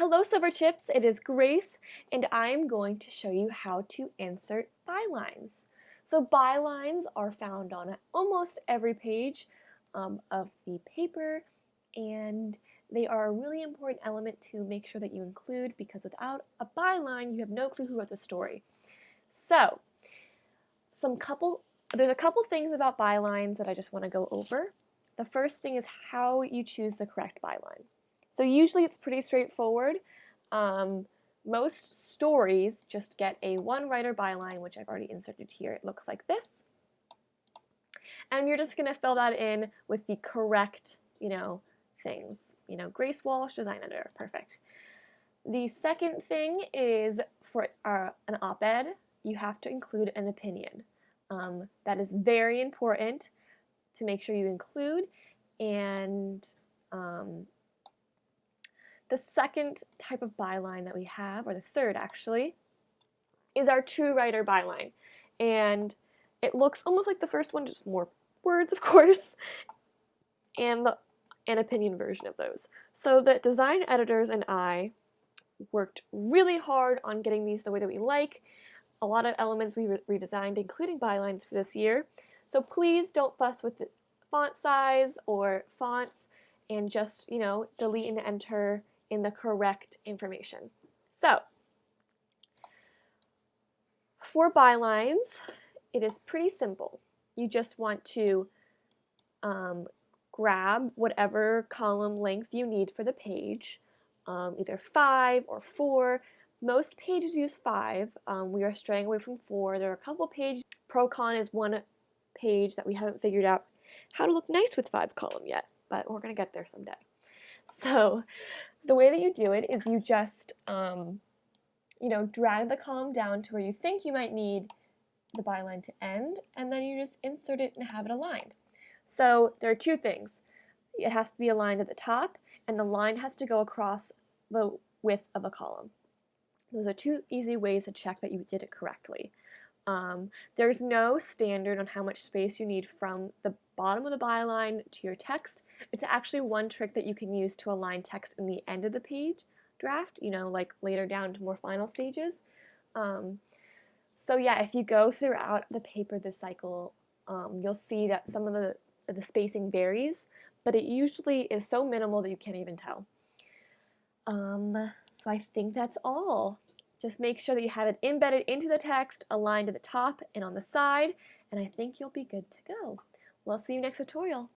Hello Silver Chips, it is Grace and I'm going to show you how to insert bylines. So bylines are found on almost every page of the paper, and they are a really important element to make sure that you include, because without a byline you have no clue who wrote the story. So there's a couple things about bylines that I just want to go over. The first thing is how you choose the correct byline. So usually it's pretty straightforward. Most stories just get a one-writer byline, which I've already inserted here. It looks like this. And you're just going to fill that in with the correct, things. Grace Walsh, design editor, perfect. The second thing is for an op-ed, you have to include an opinion. That is very important to make sure you include. And the second type of byline that we have, or the third actually, is our true writer byline. And it looks almost like the first one, just more words, of course, and an opinion version of those. So the design editors and I worked really hard on getting these the way that we like. A lot of elements we redesigned, including bylines for this year. So please don't fuss with the font size or fonts, and just, delete and enter in the correct information. So, for bylines, it is pretty simple. You just want to grab whatever column length you need for the page, either 5 or 4. Most pages use 5. We are straying away from 4. There are a couple pages. Pro-con is one page that we haven't figured out how to look nice with 5 column yet, but we're going to get there someday. So the way that you do it is you just, drag the column down to where you think you might need the byline to end, and then you just insert it and have it aligned. So there are two things. It has to be aligned at the top, and the line has to go across the width of a column. Those are two easy ways to check that you did it correctly. There's no standard on how much space you need from the bottom of the byline to your text. It's actually one trick that you can use to align text in the end of the page draft, like later down to more final stages. So yeah, if you go throughout the paper this cycle, you'll see that some of the spacing varies, but it usually is so minimal that you can't even tell. So I think that's all. Just make sure that you have it embedded into the text, aligned to the top and on the side, and I think you'll be good to go. Well, I'll see you next tutorial.